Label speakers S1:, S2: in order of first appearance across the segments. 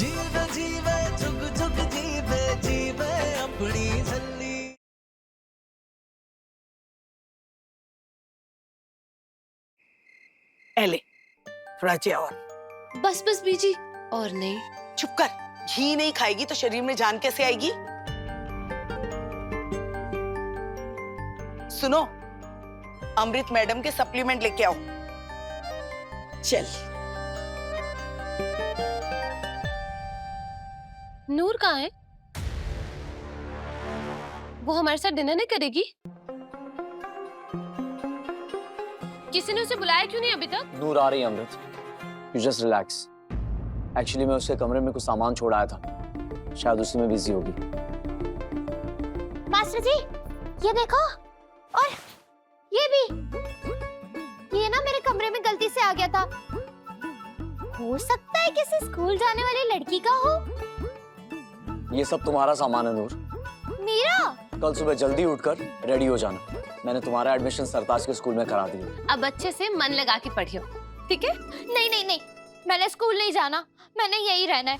S1: जीवे जीवे जुग जुग जीवे जीवे अपनी झल्ली।
S2: एले थोड़ा चे और।
S3: बस बस बीजी, और नहीं।
S2: चुप कर, घी नहीं खाएगी तो शरीर में जान कैसे आएगी? सुनो, अमृत मैडम के सप्लीमेंट लेके आओ। चल।
S3: नूर कहाँ है? वो हमारे साथ डिनर नहीं करेगी? किसी ने उसे बुलाया क्यों नहीं अभी तक?
S4: नूर आ रही है अमृत, यू जस्ट रिलैक्स। एक्चुअली मैं उसके कमरे में कुछ सामान छोड़ आया था, शायद उसी में बिजी होगी।
S5: मास्टर जी, ये देखो, और ये भी, ये ना मेरे कमरे में गलती से आ गया था। हो सकता है किसी स्कूल जाने वाली लड़की का हो।
S4: ये सब तुम्हारा सामान है नूर।
S5: मेरा?
S4: कल सुबह जल्दी उठकर रेडी हो जाना, मैंने तुम्हारा एडमिशन सरताज के स्कूल में करा दिया।
S3: अब अच्छे से मन लगा के पढ़ियो, ठीक है?
S5: नहीं नहीं नहीं, मैंने स्कूल नहीं जाना, मैंने यही रहना है।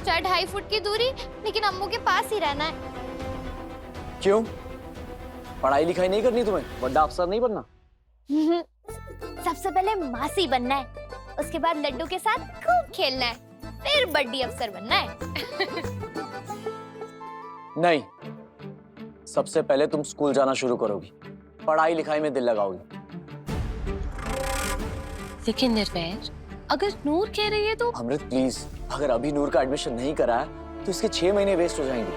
S5: चाहे 2.5 फुट की दूरी, लेकिन अम्मू के पास ही रहना है।
S4: क्यों? पढ़ाई लिखाई नहीं करनी तुम्हें? बड़ा अफसर नहीं बनना?
S5: सबसे पहले मासी बनना है, उसके बाद लड्डू के साथ खूब खेलना है, फिर बड़ी अफसर बनना है।
S4: नहीं, सबसे पहले तुम स्कूल जाना शुरू करोगी, पढ़ाई लिखाई में दिल लगाओगी।
S3: लेकिन निर्वैर, अगर नूर कह रही है तो।
S4: अमृत प्लीज, अगर अभी नूर का एडमिशन नहीं कराया तो इसके 6 महीने वेस्ट हो जाएंगे।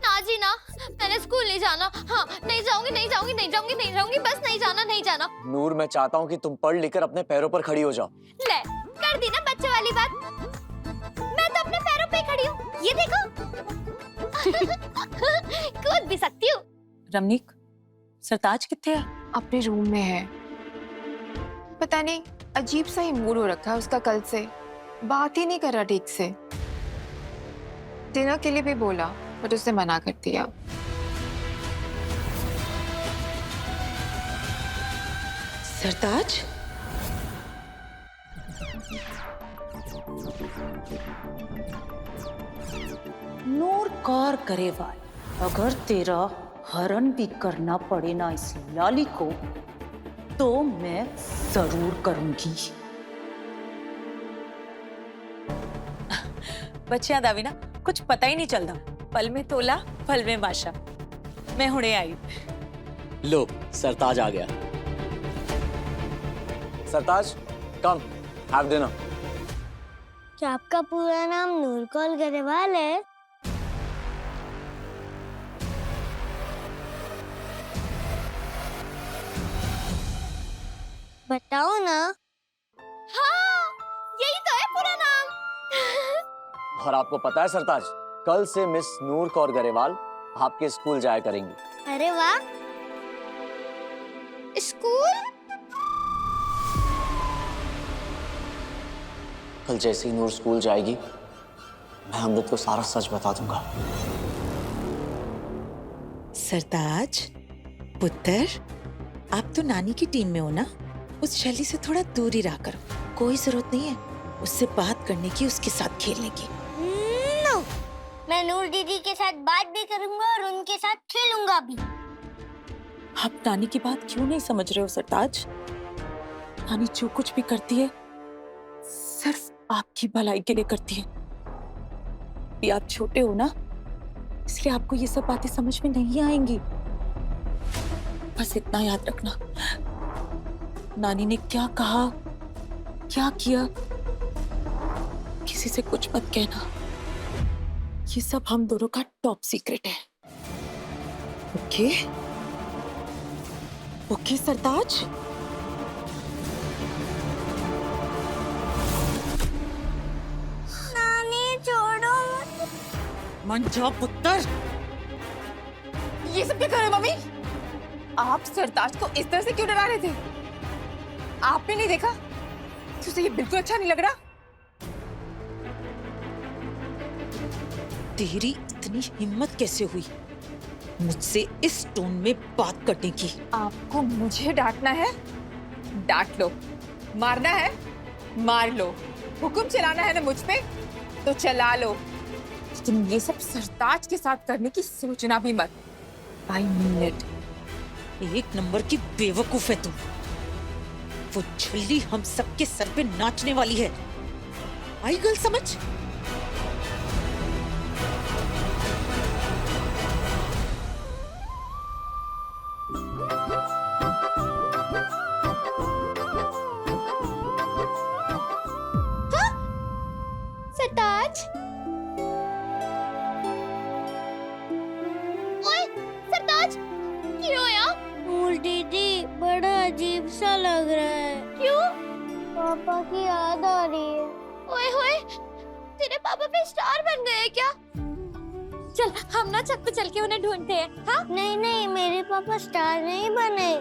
S5: ना जी ना, मैंने स्कूल नहीं जाना। हाँ, नहीं जाऊंगी नहीं जाऊंगी नहीं जाऊंगी नहीं जाऊंगी, बस नहीं जाना नहीं जाना।
S4: नूर, मैं चाहता हूँ कि तुम पढ़ लिखकर अपने पैरों पर खड़ी हो जाओ।
S5: ले, कर दी ना बच्चे वाली बात। मैं तो अपने पैरों पे खड़ी हूँ, ये देखो। कूद भी सकती हूँ।
S6: रमनीक, सरताज किथे है?
S7: अपने रूम में है। पता नहीं, अजीब सा ही मूड हो रखा है उसका कल से, बात ही नहीं कर रहा ठीक से। डिनर के लिए भी बोला बट उसने मना कर दिया।
S6: सरताज? नूर कौर गरेवाल, अगर तेरा हरण भी करना पड़े ना इस लाली को, तो मैं जरूर करूंगी। बच्चियां दावी ना, कुछ पता ही नहीं चलता, पल में तोला पल में माशा। मैं हुणे आई।
S4: लो, सरताज आ गया। सरताज, कम, हैव डिनर।
S5: क्या आपका पूरा नाम नूर कौर गरेवाल है? बताओ ना। हाँ, यही तो है पूरा नाम।
S4: और आपको पता है सरताज, कल से मिस नूर कौर गरेवाल आपके स्कूल जाया करेंगी।
S5: अरे वाह, स्कूल?
S4: कल जैसे ही नूर स्कूल जाएगी, मैं अमृत को सारा सच बता दूंगा।
S6: सरताज पुत्र, आप तो नानी की टीम में हो ना, उस शैली से थोड़ा दूर ही रहा करो। कोई जरूरत नहीं है उससे बात करने की, उसके साथ खेलने की।
S5: नो, मैं नूर दीदी के साथ बात भी करूंगा और उनके साथ खेलूंगा भी।
S6: आप नानी की बात क्यों नहीं समझ रहे हो सरताज? नानी जो कुछ भी करती है सिर्फ आपकी भलाई के लिए करती है। भी आप छोटे हो ना, इसलिए आपको ये सब बातें समझ में नहीं आएंगी। बस इतना याद रखना, नानी ने क्या कहा, क्या किया, किसी से कुछ मत कहना। ये सब हम दोनों का टॉप सीक्रेट है। ओके? ओके सरताज?
S5: नानी छोड़ो।
S6: मन जा पुत्र।
S7: ये सब क्या कर रहे हो मम्मी? आप सरताज को इस तरह से क्यों डरा रहे थे? आपने नहीं देखा कि उसे ये बिल्कुल अच्छा नहीं लग रहा?
S6: तेरी इतनी हिम्मत कैसे हुई मुझसे इस टोन में बात करने की?
S7: आपको मुझे डांटना है? डांट लो, मारना है मार लो, हुक्म चलाना है ना मुझ पे तो चला लो, लेकिन ये सब सरताज के साथ करने की सोचना भी मत। I mean it.
S6: एक नंबर की बेवकूफ है तुम। वो छुल्ली हम सबके सर पे नाचने वाली है। आई गल समझ?
S5: सरताज, ओए सरताज, क्यों यार?
S8: नूर दीदी बड़ा अजीब सा लग रहा है।
S5: क्यों?
S8: पापा की याद आ रही है।
S5: ओए होए, तेरे पापा पे स्टार बन गए क्या? चल हम ना छत पे चल के उन्हें ढूंढते हैं। हाँ
S8: नहीं नहीं, मेरे पापा स्टार नहीं बने।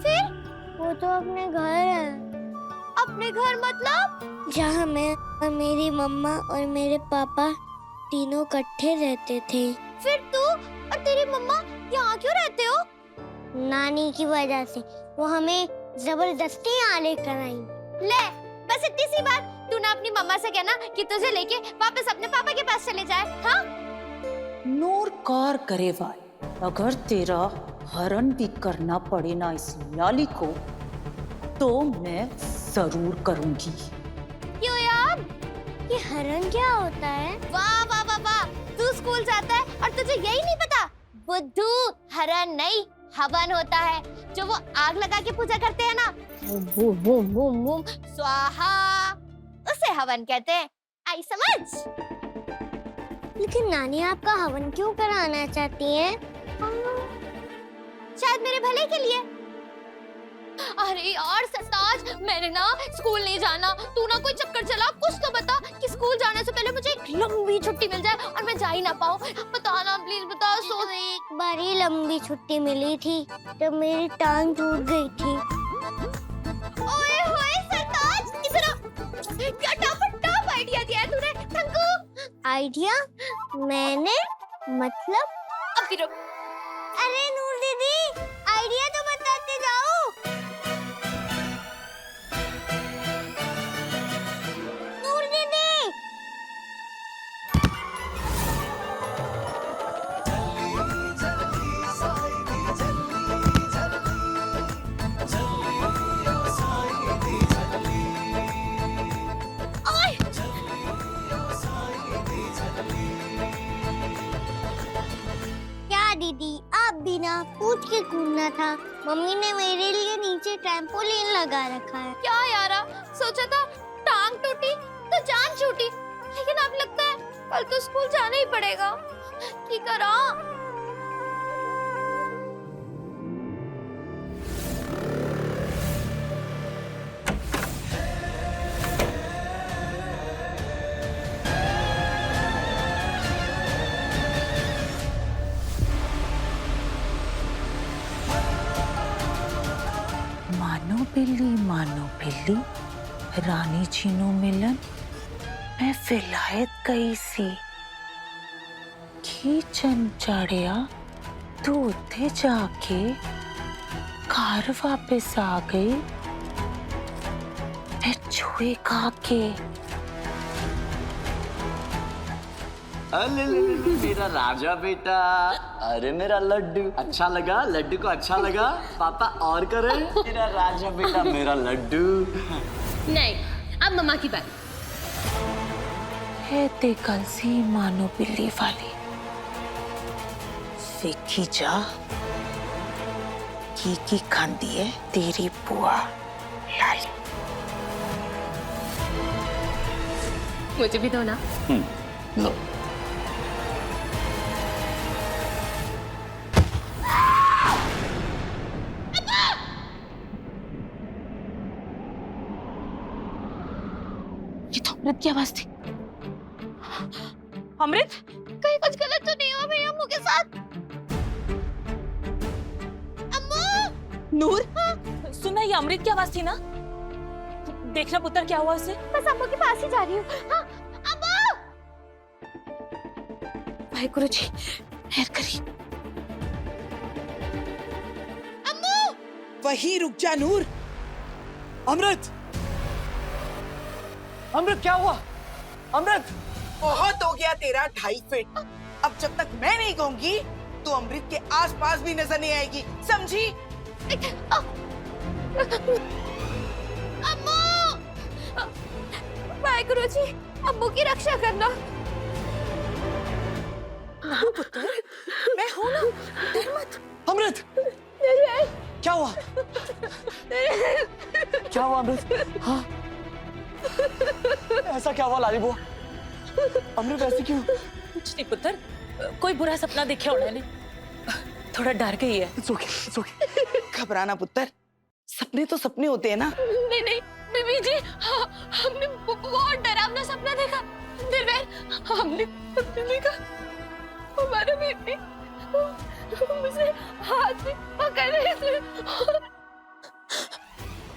S5: फिर?
S8: वो तो अपने घर है।
S5: अपने घर मतलब?
S8: जहाँ मैं और मेरी मम्मा और मेरे पापा तीनों इकट्ठे रहते थे।
S5: फिर तू और तेरी मम्मा यहाँ क्यों रहते हो?
S8: नानी की वजह से वो हमें जबरदस्ती यहाँ लेकर आई।
S5: ले, बस इतनी सी बात। तू ना अपनी मम्मा से कहना कि तुझे लेके वापस अपने पापा के पास चले जाए। हाँ?
S6: नूर कार करे वाई, अगर तेरा हरण भी करना पड़े ना इस लाली को तो मैं जरूर करूंगी।
S5: क्यों यार?
S8: ये हरण क्या होता है?
S5: वाह वाह वाह वाह, तू स्कूल जाता है और तुझे यही नहीं पता? बुद्धू, हरण नहीं हवन होता है, जो वो आग लगा के पूजा करते हैं ना, boom boom boom boom boom स्वाहा, उसे हवन कहते हैं। आई समझ?
S8: लेकिन नानी आपका हवन क्यों कराना चाहती है?
S5: शायद मेरे भले के लिए। अरे यार सरताज, मैंने ना स्कूल नहीं जाना, तू ना कोई चक्कर चला, कुछ तो बता कि स्कूल जाने से पहले मुझे एक लंबी छुट्टी मिल जाए और मैं जा ही ना पाऊँ। बता ना प्लीज, बता। सो
S8: एक बार ही लंबी छुट्टी मिली थी जब मेरी टांग टूट गई थी।
S5: ओए होए सरताज, इधर आ। क्या टप आइडिया दिया है तूने टंकू।
S8: आइडिया? मैंने मतलब?
S5: अब भी रुक।
S8: अरे नूर दीदी, आइडिया तो बताते जाओ। नूर दीदी, क्या दीदी, आप भी ना पूछ के कूदना था। मम्मी ने मेरे लिए नीचे ट्रैम्पोलिन लगा रखा है।
S5: क्या यारा, सोचा था टांग टूटी तो जान छूटी, लेकिन अब लगता है कल तो स्कूल जाना ही पड़ेगा। की करा?
S6: मानो बिल्ली रानी चीनू मिलन मैं विलायत गई सी किचन चढ़िया तू उत्थे जाके घर वापस आ गई मैं चूहे खा के।
S4: अरे मेरा राजा बेटा, अरे मेरा लड्डू, अच्छा लगा? लड्डू को अच्छा लगा? पापा और करे? मेरा राजा बेटा, मेरा लड्डू।
S3: नहीं, अब मम्मा की बारी।
S6: है ते कल सी मानो बिल्ली वाली देखी जा की खांदी है तेरी बुआ लाली।
S3: मुझे भी दो ना।
S4: लो।
S6: अमृत की आवाज थी। अमृत,
S5: कहीं कुछ गलत तो नहीं हुआ मेरी अम्मू के साथ? अम्मू!
S6: नूर, सुना ये अमृत की आवाज थी ना? देखना पुत्र क्या हुआ उसे।
S5: बस अम्मू के पास ही जा रही हूँ। हाँ, अम्मू!
S6: वाहिगुरु जी, मेहर करी।
S5: अम्मू!
S9: वहीं रुक जा नूर,
S4: अमृत, अमृत क्या हुआ? अमृत!
S2: बहुत हो गया तेरा 2.5 फीट। अब जब तक मैं नहीं कहूंगी तो अमृत के आसपास भी नजर नहीं आएगी, समझी?
S5: अम्मू! वाहेगुरु जी, अम्मू की रक्षा करना।
S2: पुत्र, मैं हूं ना, डर मत।
S4: अमृत! क्या हुआ? क्या हुआ अमृत? हाँ? ऐसा क्या हुआ लाली बुआ? अमृत ऐसे क्यों?
S6: कुछ नहीं पुत्र, कोई बुरा सपना देखा होना ने, थोड़ा डर गई है।
S4: It's okay, it's okay.
S2: घबराना पुत्र, सपने तो सपने होते हैं ना।
S3: नहीं नहीं बीबी जी, हमने बहुत डरावना सपना देखा। दिलवेर, हमने सपने देखा हमारा बेटी मुझे हाथ में पकड़ रहे थे और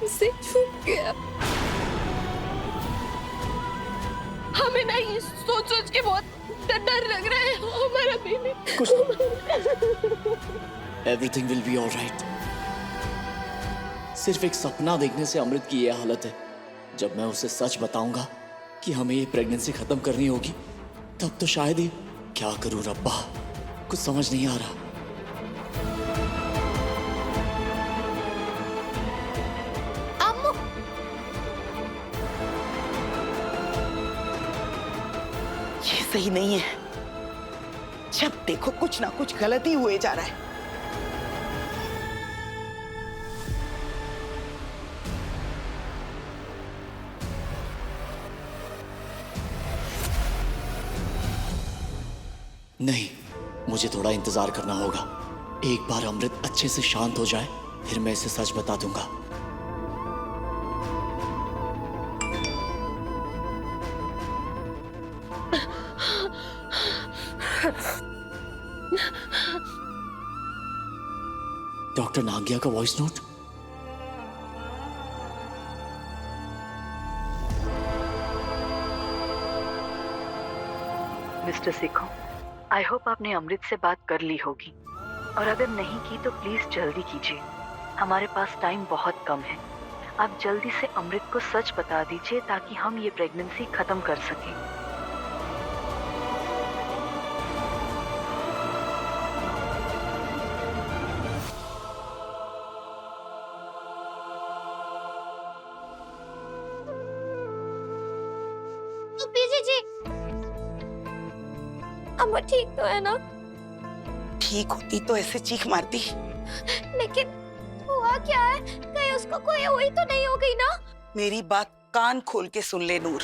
S3: उसे छू गया। हमें ना ये सोच सोच के बहुत डर लग रहा है हमारा बेबी।
S4: कुछ Everything will be all right. सिर्फ एक सपना देखने से अमृत की ये हालत है। जब मैं उसे सच बताऊंगा कि हमें ये प्रेगनेंसी खत्म करनी होगी, तब तो शायद ही। क्या करूं रब्बा, कुछ समझ नहीं आ रहा।
S5: अम्मू!
S2: ये सही नहीं है। जब देखो कुछ ना कुछ गलती हुए जा रहा है।
S4: नहीं, मुझे थोड़ा इंतजार करना होगा। एक बार अमृत अच्छे से शांत हो जाए, फिर मैं इसे सच बता दूंगा। डॉक्टर नागिया का वॉइस नोट।
S9: मिस्टर सिखो, आई होप आपने अमृत से बात कर ली होगी, और अगर नहीं की तो प्लीज जल्दी कीजिए। हमारे पास टाइम बहुत कम है। आप जल्दी से अमृत को सच बता दीजिए ताकि हम ये प्रेगनेंसी खत्म कर सकें।
S5: पीजी जी, अम्मा ठीक तो है ना?
S2: ठीक होती तो ऐसे चीख मारती।
S5: लेकिन हुआ क्या है? कहीं उसको कोई हुई तो नहीं हो गई ना?
S2: मेरी बात कान खोल के सुन ले नूर।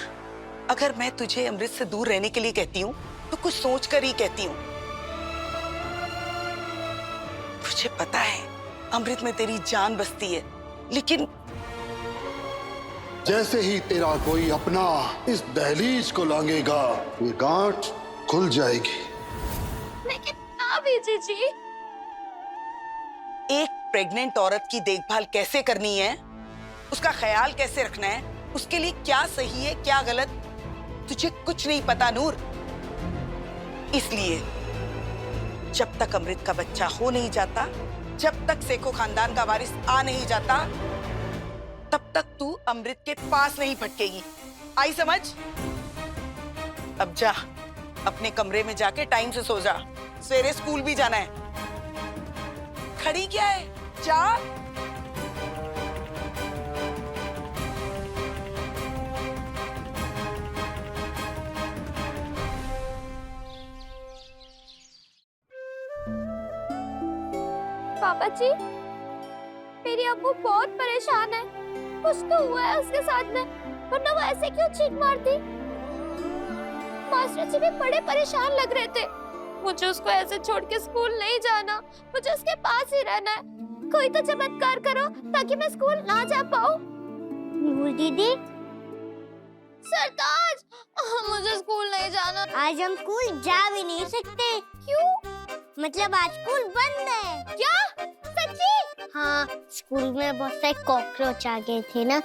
S2: अगर मैं तुझे अमृत से दूर रहने के लिए कहती हूँ तो कुछ सोच कर ही कहती हूँ। तुझे पता है अमृत में तेरी जान बसती है, लेकिन
S10: जैसे ही तेरा कोई अपना इस दहलीज को लांघेगा, ये गांठ खुल जाएगी।
S5: लेकिन ना पीजी जी,
S2: एक प्रेग्नेंट औरत की देखभाल कैसे करनी है, उसका ख्याल कैसे रखना है, उसके लिए क्या सही है क्या गलत, तुझे कुछ नहीं पता नूर। इसलिए जब तक अमृत का बच्चा हो नहीं जाता, जब तक सेखो खानदान का वारिस आ नहीं जाता, तब तक तू अमृत के पास नहीं भटकेगी। आई समझ? अब जा, अपने कमरे में जाके टाइम से सो जा, सवेरे स्कूल भी जाना है। खड़ी क्या है, जा।
S5: पापा जी, मेरी अम्मू बहुत परेशान है। कुछ तो हुआ है उसके साथ में, वरना वो ऐसे क्यों चीख मारती? मास्टर जी भी बड़े परेशान लग रहे थे। मुझे उसको ऐसे छोड़ के स्कूल नहीं जाना, मुझे उसके पास ही रहना है। कोई तो चमत्कार करो ताकि मैं स्कूल ना जा पाऊँ।
S8: नूर दीदी,
S5: सरताज, मुझे स्कूल नहीं जाना।
S8: आज हम स्कूल जा भी नहीं सकते।
S5: क्यों?
S8: मतलब आज स्कूल बंद है।
S5: क्या? सच्ची?
S8: हाँ, स्कूल में बहुत सारे कॉकरोच आ गए थे ना,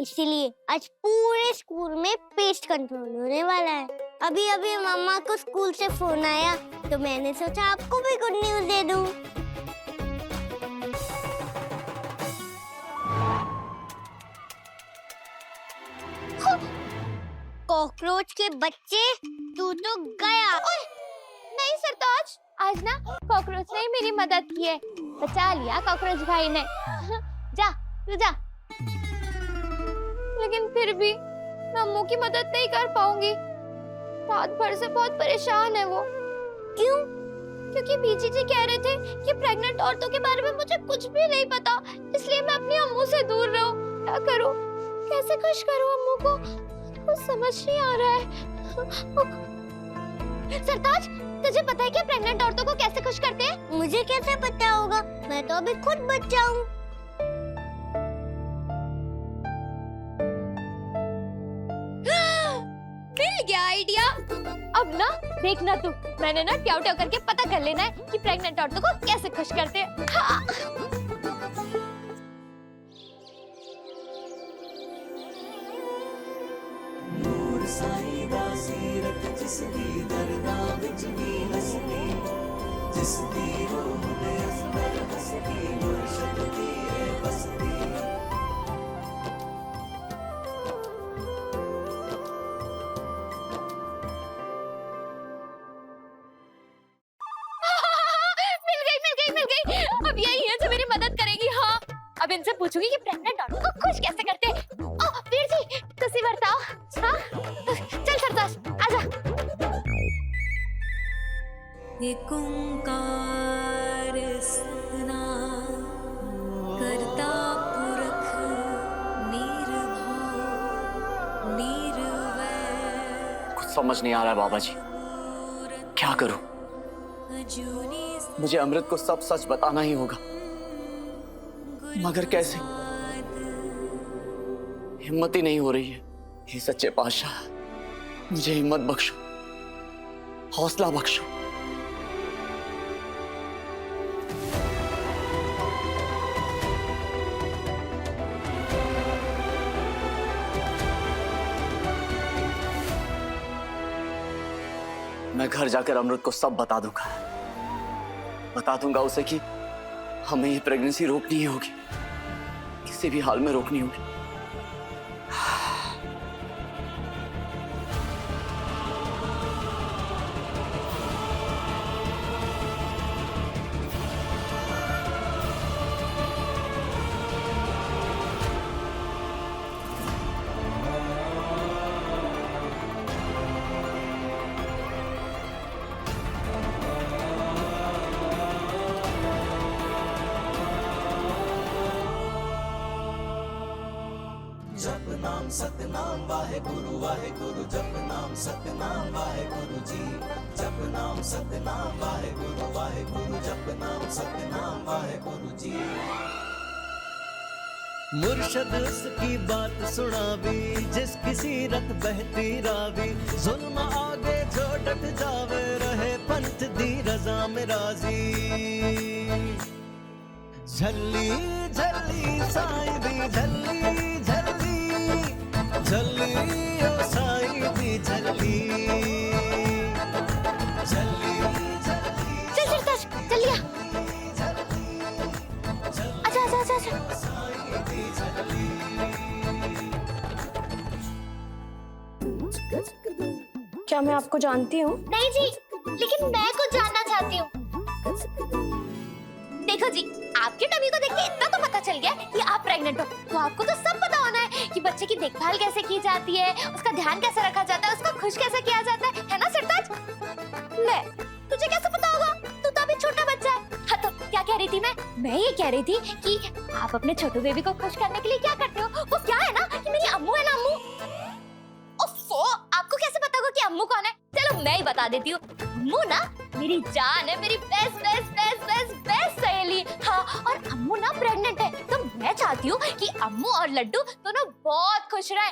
S8: इसीलिए आज पूरे स्कूल में पेस्ट कंट्रोल होने वाला है। अभी अभी मम्मा को स्कूल से फोन आया तो मैंने सोचा आपको भी गुड न्यूज दे दूं। कॉकरोच के बच्चे, तू तो गया।
S5: नहीं सरताज, आज ना कॉकरोच ने ही मेरी मदद की है, बचा लिया कॉकरोच भाई ने। जा तू जा। लेकिन फिर भी मैं अम्मू की मदद नहीं कर पाऊंगी। रात भर से बहुत परेशान है वो। क्यों? क्योंकि बीजी जी कह रहे थे कि प्रेग्नेंट औरतों के बारे में मुझे कुछ भी नहीं पता, इसलिए मैं अपनी अम्मू से दूर रहूं। क्या करूं? कैसे खुश करूं अम्मू को? कुछ समझ नहीं आ रहा है। सरताज, तुझे पता है क्या प्रेग्नेंट औरतों को कैसे खुश करते हैं?
S8: मुझे कैसे पता होगा? मैं तो अभी खुद बच्चा हूँ।
S5: मिल गया आइडिया। अब ना देखना तू, मैंने ना ट्याव ट्याव करके पता कर लेना है कि प्रेग्नेंट औरतों को कैसे खुश करते हैं। हाँ।
S1: नूर साईं दा सीरत जिसदी दरदा विच भी हसदी, जिसदी रूह दे अंदर हसदी, मुर्शद दी है बसदी।
S5: मिल गई। अब यही है जो मेरी मदद करेगी। हाँ, अब इनसे पूछूंगी कि प्रेग्नेंट औरतों को खुश कैसे करते हैं। ओह वीर जी, तुसी बताओ। हाँ, चल सरताज आजा।
S11: एक ओंकार सतनाम करता पुरख निर्भव निर्वैर।
S4: कुछ समझ नहीं आ रहा है बाबा जी, क्या करूं? मुझे अमृत को सब सच बताना ही होगा, मगर कैसे? हिम्मत ही नहीं हो रही है। हे सच्चे पातशाह, मुझे हिम्मत बख्शो, हौसला बख्शो। मैं घर जाकर अमृत को सब बता दूंगा उसे कि हमें ये प्रेगनेंसी रोकनी होगी, किसी भी हाल में रोकनी होगी।
S1: जप नाम सतनाम वाहे गुरु जप नाम सतनाम वाहे गुरु जी, जप नाम सतनाम वाहे गुरु जप नाम सतनाम वाहे गुरु जी। मुर्शद उसकी बात सुनावी, जिसकी सीरत बहती रावी, जुल्म आगे जो डट जावे, रहे पंथ दी रजा में राजी। झल्ली झल्ली साईं दी झल्ली झल्ली झल्ली ओ साईं दी झल्ली झल्ली झल्ली।
S5: चल सरताज, जल्दी आ। आजा।
S1: साईं दी झल्ली।
S3: क्या मैं आपको जानती हूँ?
S5: नहीं जी, लेकिन मैं कुछ जानना चाहती हूँ। देखो जी, आपकी टमी को देख के इतना तो पता चल गया कि आप प्रेग्नेंट हो, तो आपको तो सब पता होना है कि बच्चे की देखभाल कैसे की जाती है, उसका ध्यान कैसे रखा जाता है, उसको खुश कैसे किया जाता है ना सरताज? ले, तुझे कैसे पता होगा? तू तो अभी छोटा बच्चा है। हाँ, तो क्या कह रही थी मैं ये कह रही थी कि आप अपने छोटू बेबी को खुश करने के लिए क्या करते हो? वो क्या है ना कि मेरी अम्मू है ना, अम्मू। ओफो, आपको कैसे पता होगा कि अम्मू कौन है? चलो मैं ही बता देती हूँ। अम्मू ना मेरी जान है, मेरी बेस्ट सहेली। हाँ, और अम्मू ना प्रेग्नेंट है, तो मैं चाहती हूँ कि अम्मू और लड्डू दोनों बहुत खुश रहे।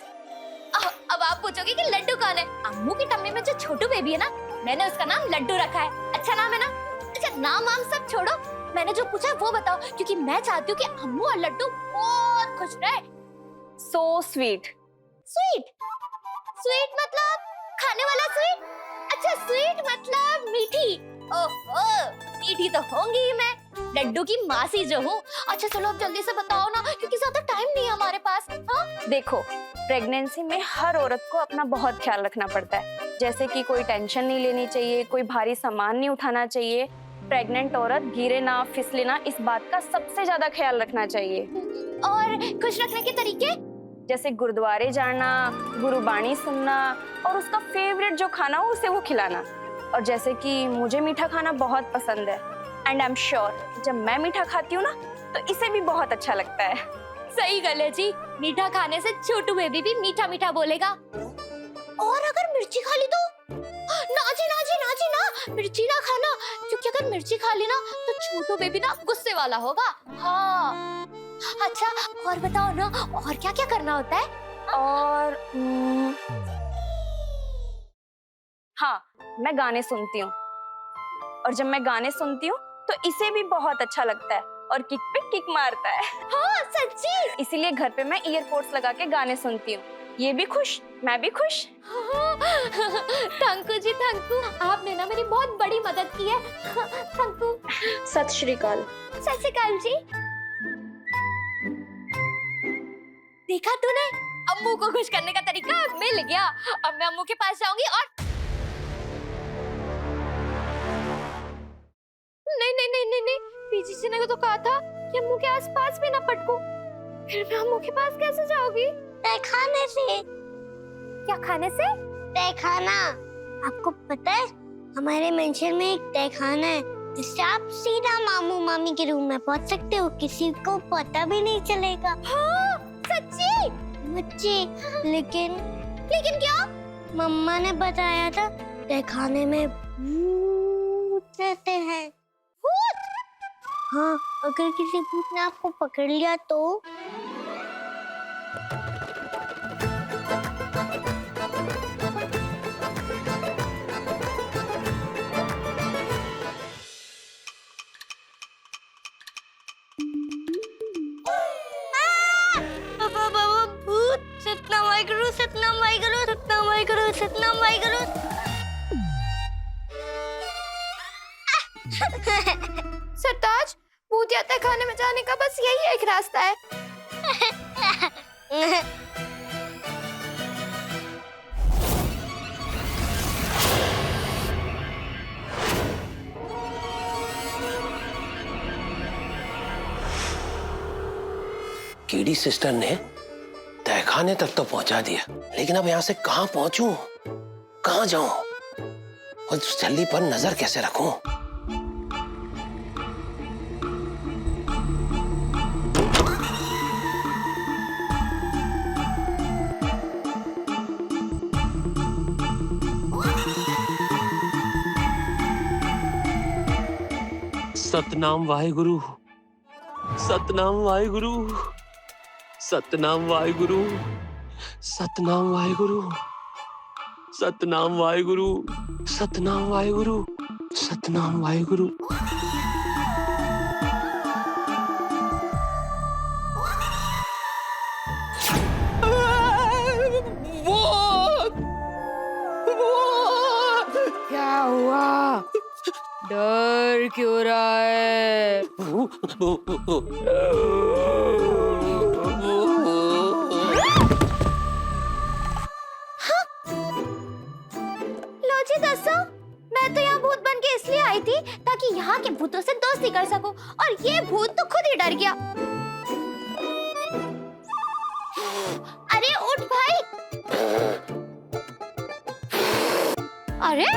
S5: अब आप पूछोगे कि लड्डू कौन है? अम्मू की टम्मी में जो छोटू बेबी है ना, मैंने उसका नाम लड्डू रखा है। अच्छा नाम है ना? अच्छा, नाम सब छोड़ो, मैंने जो पूछा वो बताओ, क्योंकि मैं चाहती हूँ कि अम्मू और लड्डू बहुत खुश रहे।
S3: So sweet.
S5: स्वीट मतलब खाने वाला स्वीट? अच्छा, स्वीट मतलब मीठी। ओहो, मीठी तो होंगी ही मैं, लड्डू की मासी जो हूँ। अच्छा चलो अब जल्दी से बताओ ना, क्योंकि ज्यादा टाइम नहीं है हमारे पास। हाँ?
S3: देखो,
S12: प्रेगनेंसी में हर औरत को अपना बहुत ख्याल रखना पड़ता है, जैसे कि कोई टेंशन नहीं लेनी चाहिए, कोई भारी सामान नहीं उठाना चाहिए। प्रेग्नेंट औरत गिरे ना, फिसले ना, इस बात का सबसे ज्यादा ख्याल रखना चाहिए।
S5: और खुश रखने के तरीके?
S12: जैसे गुरुद्वारे जाना, गुरुबाणी सुनना और उसका फेवरेट जो खाना हो उसे वो खिलाना। और जैसे कि मुझे मीठा खाना बहुत पसंद है एंड आई एम श्योर जब मैं मीठा खाती हूँ ना तो इसे भी बहुत अच्छा लगता है।
S5: सही गल है जी, मीठा खाने से छोटू बेबी भी मीठा मीठा बोलेगा। और अगर मिर्ची खा ली तो? ना जी ना जी ना जी ना, मिर्ची ना खाना, क्योंकि अगर मिर्ची खा ली ना तो छोटू बेबी ना गुस्से वाला होगा। हाँ अच्छा, और बताओ ना, और क्या क्या करना होता है?
S12: और हाँ, मैं गाने सुनती हूँ और जब मैं गाने सुनती हूँ तो इसे भी बहुत अच्छा लगता है और किक पे किक मारता है।
S5: हाँ सच्ची?
S12: इसीलिए घर पे मैं ईयरपोड्स लगा के गाने सुनती हूँ। ये भी खुश, मैं भी खुश।
S5: Thank you ji, thank you, आपने ना मेरी बहुत बड़ी मदद की है। Thank you.
S12: सत श्री अकाल।
S5: सत श्री अकाल जी। देखा तूने, अम्मू को खुश करने का तरीका मिल गया। अब मैं अम्मू के पास जाऊंगी और नहीं नहीं नहीं नहीं नहीं, पीजी जी ने तो कहा था कि अम्मू के आसपास भी ना पटको। फिर मैं अम्मू के पास कैसे जाऊंगी?
S8: तहखाने से।
S5: क्या खाने से?
S8: तहखाना। आपको पता है हमारे मेंशन में एक तहखाना है, जिससे आप सीधा मामू मामी के रूम में पहुंच सकते हो, किसी को पता भी नहीं चलेगा।
S5: हाँ सच्ची?
S8: बच्चे, लेकिन
S5: क्या?
S8: मम्मा ने बताया था तहखाने में भूत रहते हैं।
S5: भूत?
S8: हाँ, अगर किसी भूत ने आपको पकड़ लिया तो? सतनाम वाहेगुरु, सतनाम वाहेगुरु, सतनाम वाहेगुरु, सतनाम वाहेगुरु।
S5: सरताज, भूतिया तहखाने में जाने का बस यही एक रास्ता है।
S13: कीड़ी सिस्टर ने तहखाने तक तो पहुंचा दिया, लेकिन अब यहाँ से कहाँ पहुंचूं, कहाँ जाऊं और जल्दी पर नजर कैसे रखूं? सतनाम वाहेगुरु, सतनाम वाहेगुरु, सतनाम वाहेगुरु, सतनाम वाहेगुरु, सतनाम वाहेगुरु, सतनाम वाहेगुरु, सतनाम वाहेगुरु।
S7: क्या हुआ? डर क्यों रहा है?
S5: लो जी दसो, मैं तो यहाँ भूत बन के इसलिए आई थी ताकि यहाँ के भूतों से दोस्ती कर सकूं, और ये भूत तो खुद ही डर गया। अरे उठ भाई। अरे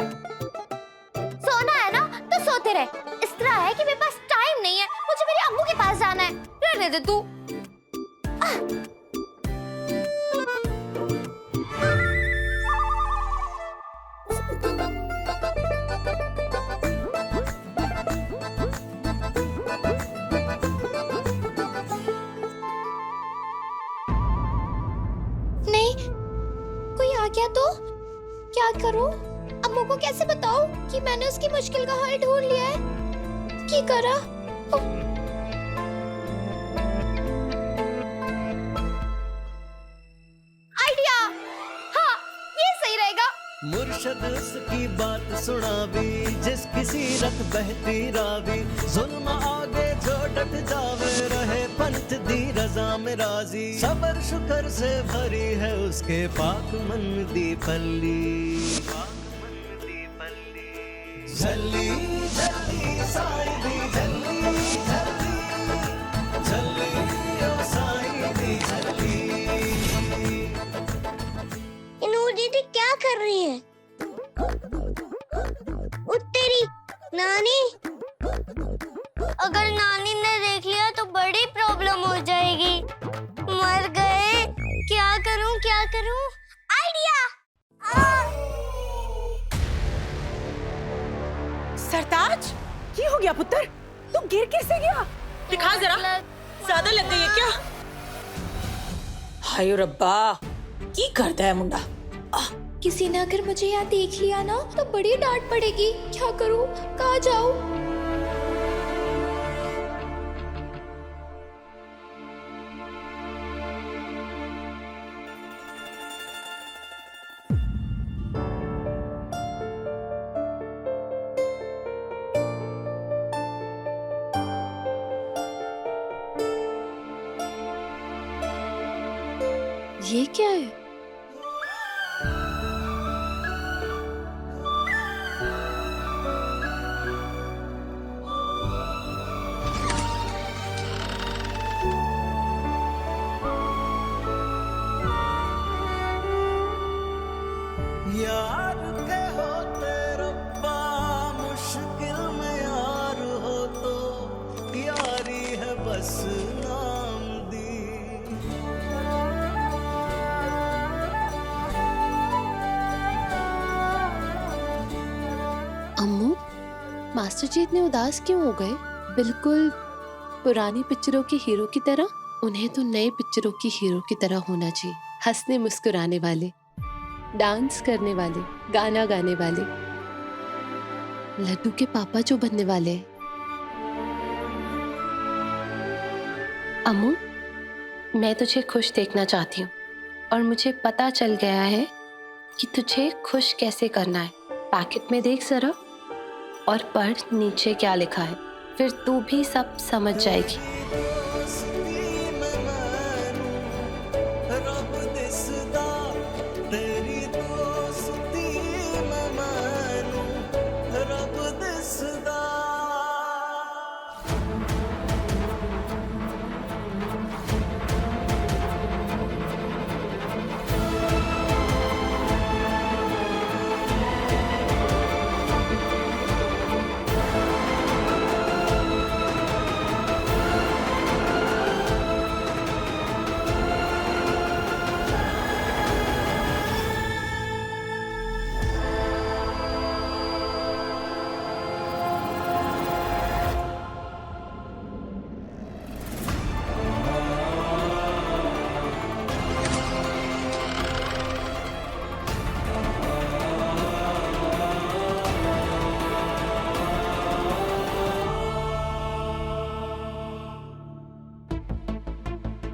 S5: सोना है ना तो सोते रहे, इस तरह है कि मेरे पास टाइम नहीं है, मुझे मेरी अम्मू के पास जाना है। रहने दे तू। नहीं, कोई आ गया तो क्या करूं? अम्मू को कैसे बताऊं कि मैंने उसकी मुश्किल का हल ढूंढ लिया है? की करा? आइडिया! हाँ, ये सही रहेगा।
S1: मुर्शद उसकी बात सुनावी, जिस किसी रत बहती रावी, जुल्म आगे जो डट जावे रहे पंथ दी रजा में राजी सबर शुक्र से भरी है उसके पाक मन दी पल्ली झल्ली झल्ली साई दी झल्ली झल्ली झल्ली ओ साई दी झल्ली।
S8: नूर दीदी क्या कर रही है? तेरी नानी, अगर नानी ने देख लिया तो बड़ी प्रॉब्लम हो जाएगी। मर गए, क्या करूं क्या करूं? आइडिया!
S6: सरताज, क्या हो गया पुत्र? तू गिर कैसे गया? दिखा जरा, ज्यादा लग गई है क्या? हाय रब्बा, की करता है मुंडा?
S3: किसी ने अगर मुझे यहाँ देख लिया ना तो बड़ी डांट पड़ेगी। क्या करूं, कहाँ जाऊं? ये क्या है?
S1: यार के होते रब्बा मुश्किल में यार हो तो यारी है बस नाम दी।
S14: अम्मू, मास्टर जी इतने उदास क्यों हो गए? बिल्कुल पुरानी पिक्चरों के हीरो की तरह। उन्हें तो नए पिक्चरों की हीरो की तरह होना चाहिए। हंसने मुस्कुराने वाले, डांस करने वाले, गाना गाने वाले। लड्डू के पापा जो बनने वाले हैं। अम्मू, मैं तुझे खुश देखना चाहती हूँ और मुझे पता चल गया है कि तुझे खुश कैसे करना है। पैकेट में देख जरा और पढ़ नीचे क्या लिखा है, फिर तू भी सब समझ जाएगी।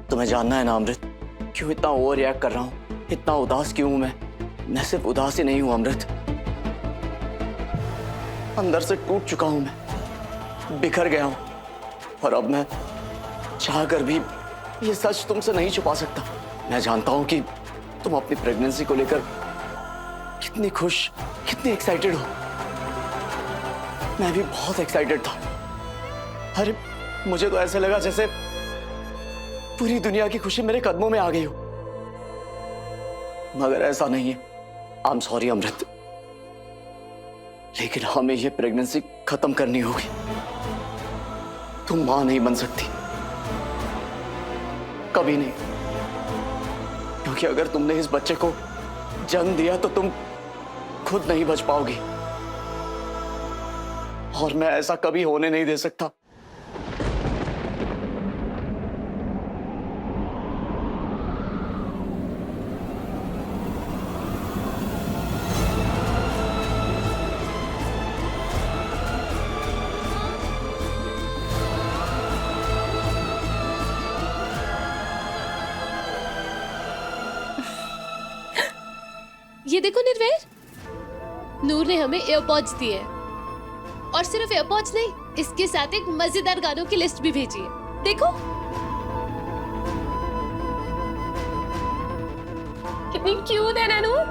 S4: तुम्हें जानना है ना अमृत, क्यों इतना ओवर रिएक्ट कर रहा हूँ? इतना उदास क्यों हूं मैं सिर्फ उदास ही नहीं हूं अमृत, अंदर से टूट चुका हूं मैं, बिखर गया हूं। और अब मैं चाहकर भी ये सच तुमसे नहीं छुपा सकता। मैं जानता हूं कि तुम अपनी प्रेगनेंसी को लेकर कितनी खुश, कितनी एक्साइटेड हो। मैं भी बहुत एक्साइटेड था। अरे मुझे तो ऐसे लगा जैसे पूरी दुनिया की खुशी मेरे कदमों में आ गई हो, मगर ऐसा नहीं है। आई एम सॉरी अमृत, लेकिन हमें ये प्रेगनेंसी खत्म करनी होगी। तुम मां नहीं बन सकती, कभी नहीं, क्योंकि अगर तुमने इस बच्चे को जन्म दिया तो तुम खुद नहीं बच पाओगी, और मैं ऐसा कभी होने नहीं दे सकता।
S14: ये देखो निर्वैर, नूर ने हमें एयरपॉड्स दिए, और सिर्फ एयरपॉड्स नहीं,
S3: इसके साथ एक मजेदार गानों की लिस्ट भी भेजी है, देखो। कितनी क्यूट है ना नूर।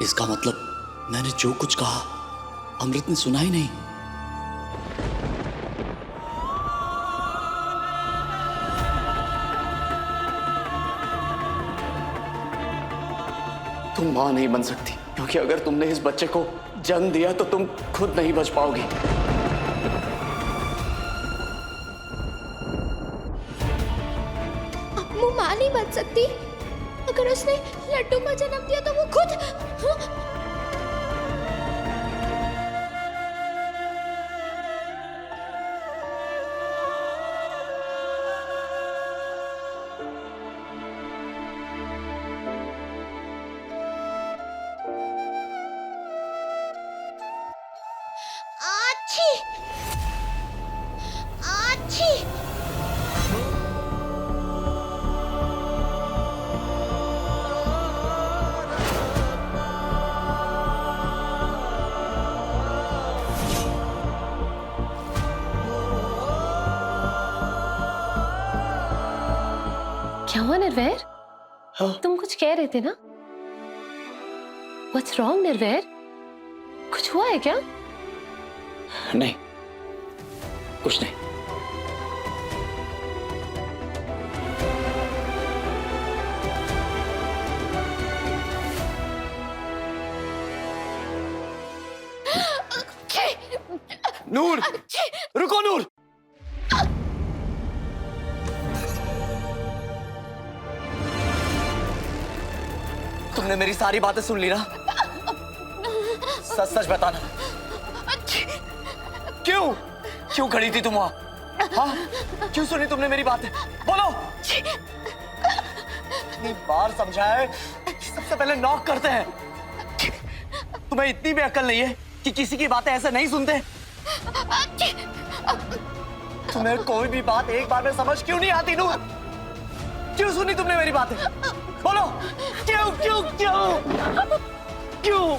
S4: इसका मतलब मैंने जो कुछ कहा अमृत ने सुना ही नहीं। तुम मां नहीं बन सकती, क्योंकि अगर तुमने इस बच्चे को जन्म दिया तो तुम खुद नहीं बच पाओगी।
S3: अम्मू मां नहीं बन सकती। अगर उसने लड्डू को जन्म दिया तो वो खुद
S5: आच्छी आच्छी।
S14: क्या हुआ निर्वैर? तुम कुछ कह रहे थे ना? What's wrong निर्वैर? कुछ हुआ है क्या?
S4: नहीं, कुछ नहीं। नूर, रुको नूर। तुमने मेरी सारी बातें सुन ली ना? सच सच बताना, क्यों क्यों खड़ी थी तुम वहां? हाँ, क्यों सुनी तुमने मेरी बातें? बोलो। इतनी बार समझाया है कि सबसे पहले नॉक करते हैं। तुम्हें इतनी भी अक्ल नहीं है कि किसी की बातें ऐसे नहीं सुनते? तुम्हें कोई भी बात एक बार में समझ क्यों नहीं आती नूर? क्यों सुनी तुमने मेरी बातें? बोलो, क्यों क्यों क्यों क्यों?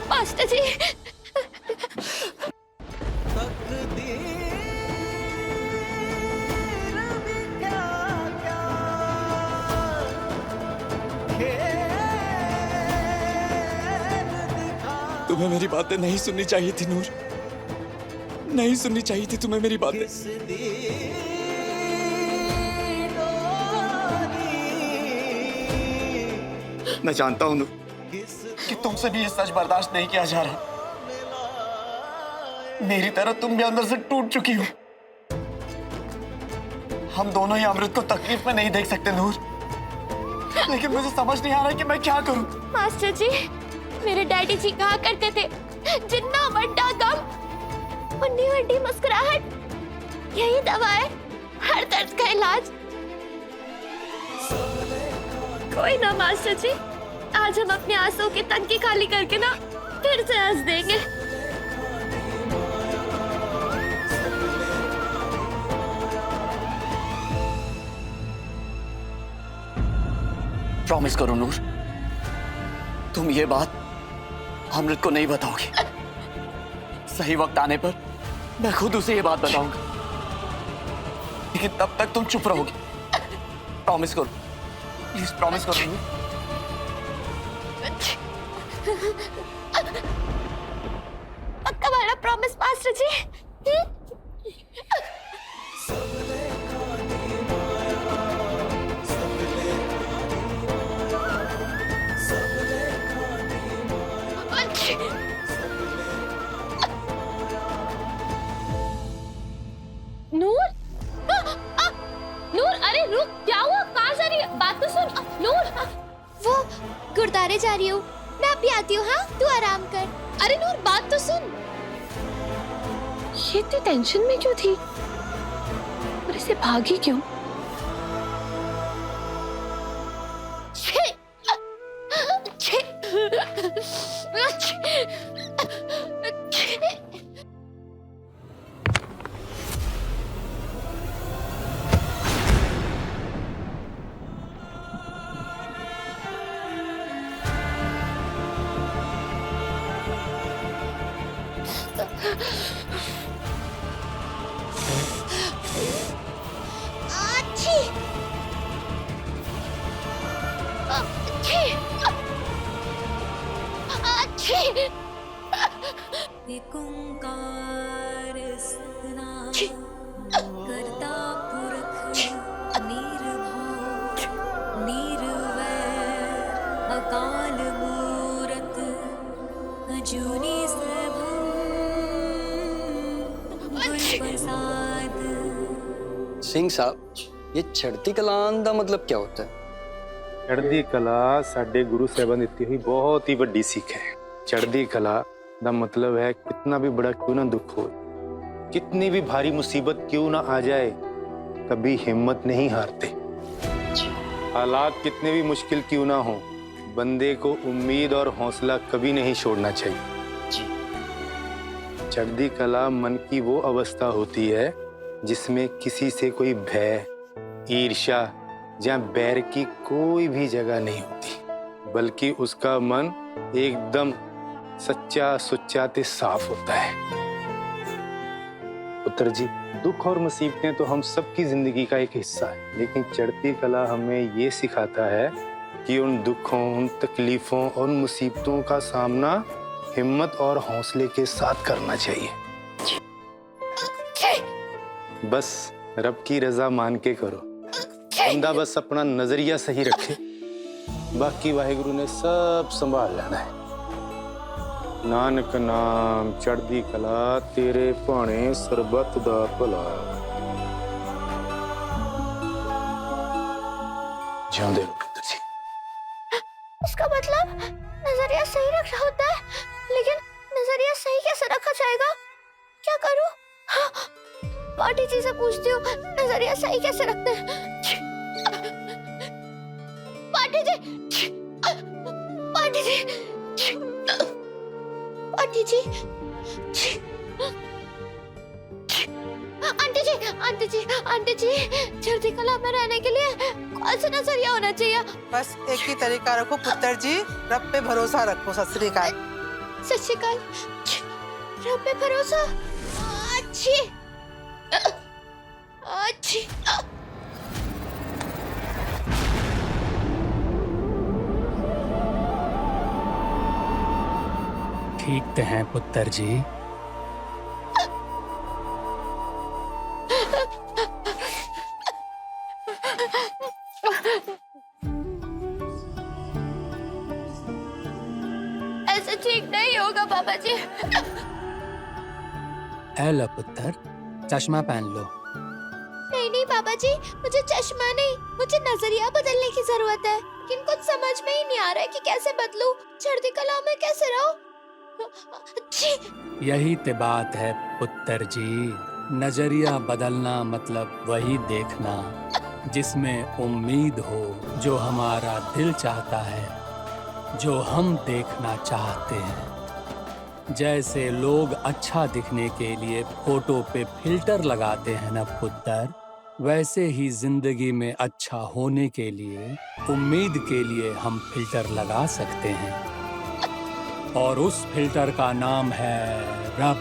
S3: मास्टर जी,
S4: तुम्हें मेरी बातें नहीं सुननी चाहिए थी नूर, नहीं सुननी चाहिए थी तुम्हें मेरी बातें। मैं जानता हूं नूर कि तुमसे भी ये सच बर्दाश्त नहीं किया जा रहा। मेरी तरह तुम भी अंदर से टूट चुकी हो। हम दोनों ही अमृत को तकलीफ में नहीं देख सकते नूर, लेकिन मुझे समझ नहीं आ रहा कि मैं क्या करूं।
S3: मास्टर जी, मेरे डैडी जी कहा करते थे, जिन्ना बड़ा गम उन्नी बड़ी मुस्कुराहट, यही दवा है हर दर्द का इलाज। कोई ना मास्टर जी, आज हम अपने आंसू की टंकी खाली करके ना फिर से हंस देंगे।
S4: प्रॉमिस करो नूर, तुम ये बात अमृत को नहीं बताओगी। सही वक्त आने पर मैं खुद उसे ये बात बताऊंगा, लेकिन तब तक तुम चुप रहोगी। प्रॉमिस करो, प्लीज प्रॉमिस करो नूर।
S3: पक्का वाला प्रॉमिस मास्टर जी। नूर, नूर, अरे रुक, क्या हुआ? कहाँ जा रही है? बात तो सुन। नूर, वो गुरुद्वारे जा रही हूँ, मैं अभी आती हूँ। हाँ, तू आराम कर। अरे नूर, बात तो सुन। ये इतनी टेंशन में क्यों थी और इसे भागी क्यों?
S5: अच्छी अच्छी अच्छी
S11: एक ओंकार सतनाम करता पुरख निर्भय निर्वैर अकाल मूरत अजूनी सैभम गुर प्रसाद।
S15: ਸਿੰਘ ਸਾਹਿਬ ਇਹ ਚੜ੍ਹਦੀ ਕਲਾ ਦਾ ਮਤਲਬ ਕੀ ਹੁੰਦਾ ਹੈ?
S16: ਚੜ੍ਹਦੀ ਕਲਾ ਸਾਡੇ ਗੁਰੂ ਸਾਹਿਬਾਨ ਦੀ ਦਿੱਤੀ ਹੋਈ ਬਹੁਤ ਹੀ ਵੱਡੀ ਸਿੱਖ ਹੈ। ਚੜ੍ਹਦੀ ਕਲਾ ਦਾ मतलब है कितना भी बड़ा क्यों ना दुख हो, कितनी भी भारी मुसीबत क्यों ना आ जाए, कभी हिम्मत नहीं हारते। हालात कितने भी मुश्किल क्यों ना हो, बंदे को उम्मीद और हौसला कभी नहीं छोड़ना चाहिए। चढ़ती कला मन की वो अवस्था होती है जिसमें किसी से कोई भय, ईर्ष्या या बैर की कोई भी जगह नहीं होती, बल्कि उसका मन एकदम सच्चा सुच्चा ते साफ होता है। पुत्र जी, दुख और मुसीबतें तो हम सबकी जिंदगी का एक हिस्सा है, लेकिन चढ़ती कला हमें ये सिखाता है कि उन दुखों, उन तकलीफों और मुसीबतों का सामना हिम्मत और हौसले के साथ करना चाहिए। बस रब की रजा मान के करो, बंदा बस अपना नजरिया सही रखे, बाकी वाहिगुरु ने सब संभाल लेना है। नानक नाम चढ़दी कला तेरे भाने सरबत दा भला। जांदे रहो पुत्र जी।
S5: उसका मतलब नजरिया सही रखना होता है, लेकिन नजरिया सही कैसे रखा जाएगा? क्या करूं? हाँ, पार्टी जी से पूछती हूँ, नजरिया सही कैसे रखते हैं? पार्टी जी, पार्टी जी, आंटी जी, आंटी जी, आंटी जी, आंटी जी, चढ़ती कला में रहने के लिए कौन सा नजरिया होना चाहिए?
S17: बस एक ही तरीका रखो पुत्र जी, रब पे भरोसा रखो। सत श्री अकाल।
S5: सत श्री अकाल। रब पे भरोसा। अच्छी अच्छी
S18: ठीक तो हैं पुत्र जी।
S5: ऐसे ठीक नहीं होगा बाबा जी।
S18: ए लो पुत्र, चश्मा पहन लो।
S5: नहीं नहीं बाबा जी, मुझे चश्मा नहीं, मुझे नजरिया बदलने की जरूरत है, लेकिन कुछ समझ में ही नहीं आ रहा है कि कैसे बदलूं। चढ़ती कला में कैसे रहूं?
S18: यही तो बात है पुत्र जी, नजरिया बदलना मतलब वही देखना जिसमें उम्मीद हो, जो हमारा दिल चाहता है, जो हम देखना चाहते हैं। जैसे लोग अच्छा दिखने के लिए फोटो पे फिल्टर लगाते हैं ना पुत्र, वैसे ही जिंदगी में अच्छा होने के लिए, उम्मीद के लिए हम फिल्टर लगा सकते हैं, और उस फिल्टर का नाम है रब।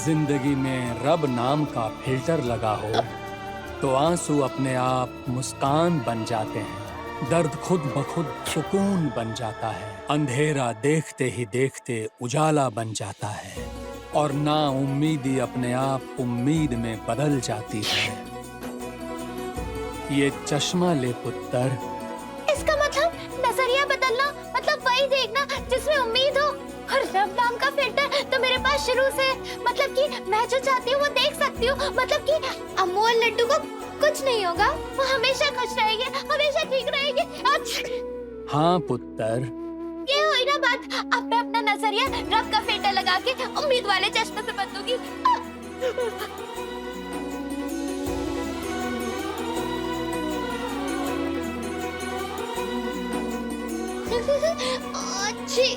S18: जिंदगी में रब नाम का फिल्टर लगा हो तो आंसू अपने आप मुस्कान बन जाते हैं, दर्द खुद ब खुद सुकून बन जाता है, अंधेरा देखते ही देखते उजाला बन जाता है, और ना उम्मीदी अपने आप उम्मीद में बदल जाती है। ये चश्मा ले पुत्र।
S5: इसका मतलब नजरिया बदलना मतलब वही देखना जिसमें उम्मीद हो, और रब नाम का फिल्टर तो मेरे पास शुरू से, मतलब कि मैं जो चाहती हूँ वो देख सकती हूँ, मतलब कि अम्मू और लड्डू को कुछ नहीं होगा, वो हमेशा खुश रहेंगे, हमेशा ठीक रहेंगे।
S18: हाँ पुत्र,
S5: ये हुई ना बात। अब मैं अपना नजरिया रब का फिल्टर लगा के उम्मीद वाले चश्मे से बदलूंगी। अच्छी,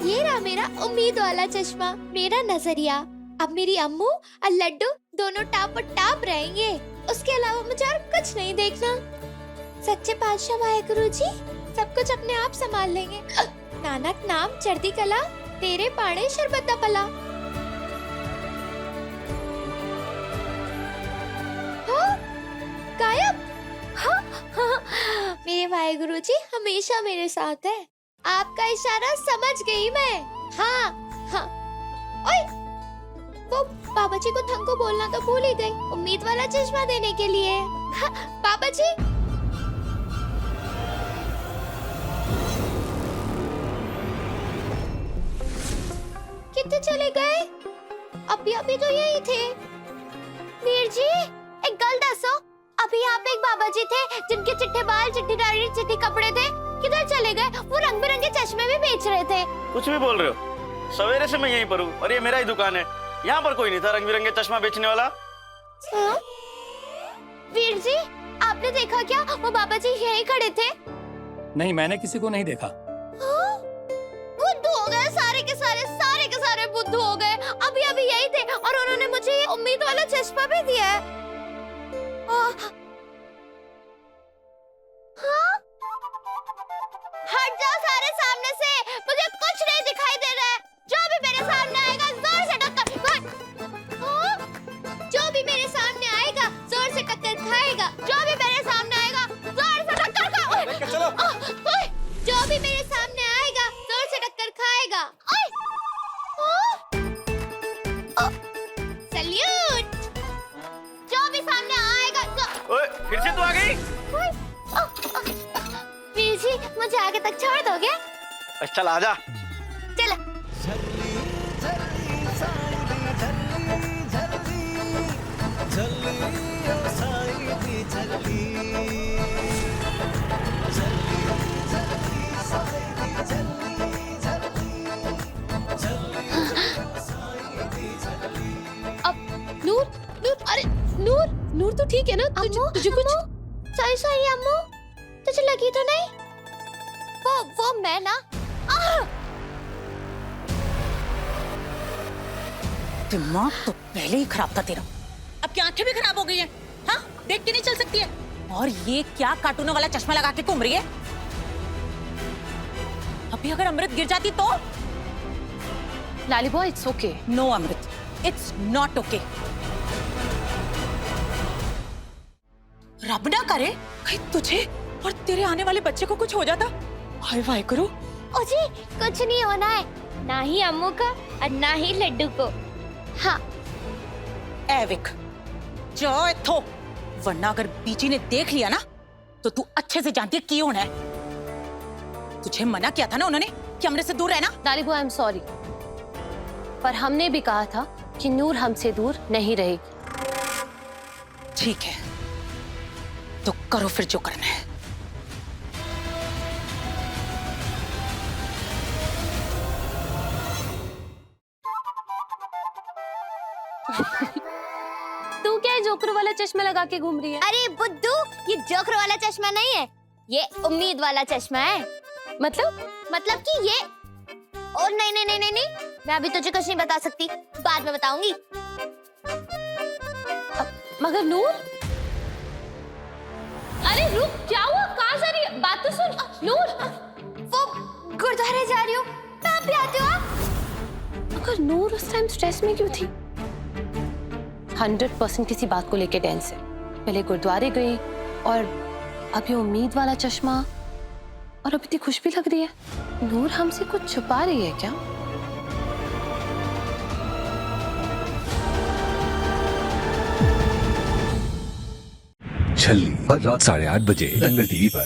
S5: ये रहा मेरा उम्मीद वाला चश्मा, मेरा नजरिया। अब मेरी अम्मू और लड्डू दोनों टाप टाप रहेंगे, उसके अलावा मुझे और कुछ नहीं देखना। सच्चे पातशाह वाहेगुरु जी सब कुछ अपने आप संभाल लेंगे। नानक नाम चढ़ती कला तेरे पाड़े शरबत दा पला। हाँ, गायब। हाँ, हाँ, मेरे वाहेगुरु जी हमेशा मेरे साथ है। आपका इशारा समझ गई मैं। हाँ, हाँ। ओए, वो बाबा जी को थंग को बोलना तो भूल ही गई। उम्मीद वाला चश्मा देने के लिए। हाँ, बाबा जी। कितने चले गए? अभी तो यही थे। वीर जी, एक गल दसो, अभी यहाँ पे एक बाबा जी थे जिनके चिट्टे बाल, चिट्टी दाढ़ी, चिट्टे कपड़े थे। किधर चले गए? वो रंग बिरंगे चश्मे भी बेच रहे थे।
S19: कुछ भी बोल रहे हो? सवेरे से मैं यहीं पर हूँ और ये मेरा ही दुकान है। यहाँ पर कोई नहीं था रंग बिरंगे चश्मा बेचने वाला।
S5: हाँ? वीर जी, आपने देखा क्या? वो बाबा जी यहीं खड़े थे।
S18: नहीं, मैंने किसी को नहीं देखा।
S5: बुद्ध हो गए सारे के सारे बुद्ध हो गए। अभी यही थे और उन्होंने मुझे ये उम्मीद वाला चश्मा भी दिया है। हाँ? हट जाओ सारे सामने से, मुझे कुछ नहीं दिखाई दे रहा है। जो भी मेरे सामने आएगा जोर से टक्कर। हाँ? जो भी मेरे सामने आएगा जोर से टक्कर खाएगा। जो भी मेरे सामने आएगा जोर से टक्कर खाएगा।
S19: चलो।
S5: जो भी मेरे सामने आएगा जोर से टक्कर खाएगा। सल्यूट। जो भी सामने आएगा
S19: ओए, फिर से तू आ गई?
S5: वीर जी, मुझे आगे तक छोड़ दोगे?
S19: अच्छा, आजा।
S5: चलो।
S3: अरे नूर तो ठीक है ना? तुझे कुछ?
S5: सॉरी अम्मू, तुझे लगी तो नहीं? वो मैं ना।
S6: दिमाग तो पहले ही खराब था तेरा। अब क्या आंखें भी खराब हो गई हैं? हाँ, देख के नहीं चल सकती है? और ये क्या कार्टूनों वाला चश्मा लगा के घूम रही है? अभी अगर अमृत गिर जाती तो?
S14: लालीबॉय, it's okay.
S6: No Amrit, it's not okay. रब ना करे कहीं तुझे और तेरे आने वाले बच्चे को कुछ हो जाता। हाय वाहेगुरु।
S5: ओ जी, कुछ नहीं होना है, ना ही अम्मू का और ना ही लड्डू को। हाँ।
S6: एविक, जाओ इथो, वरना अगर बीजी ने देख लिया ना तो तू अच्छे से जानती है क्यों है। तुझे मना किया था ना उन्होंने कि अमृत से दूर रहना।
S14: लालीबॉय, आई एम सॉरी, पर हमने भी कहा था कि नूर हमसे दूर नहीं रहेगी।
S6: ठीक है, तो करो फिर जो करना है।
S14: तू क्या जोकर वाला चश्मा लगा के घूम रही है?
S5: अरे बुद्धू, ये जोकर वाला चश्मा नहीं है, ये उम्मीद वाला चश्मा है। मतलब कि ये। और नहीं, मैं अभी तुझे कुछ नहीं बता सकती, बाद में बताऊंगी।
S14: मगर नूर, अरे रुक, क्या हुआ? कहाँ जा रही है? बात तो सुन। नूर,
S5: वो गुरुद्वारे जा रही हूँ, मैं आप भी आती हूँ।
S14: मगर नूर उस टाइम स्ट्रेस में क्यों थी? 100% किसी बात को लेके टेंस है। पहले गुरुद्वारे गई और अब ये उम्मीद वाला चश्मा, और अब इतनी खुश भी लग रही है। नूर हमसे कुछ छुपा रही है क्या?
S20: छल्ली हर रात 8:30 बजे दंगल टीवी पर।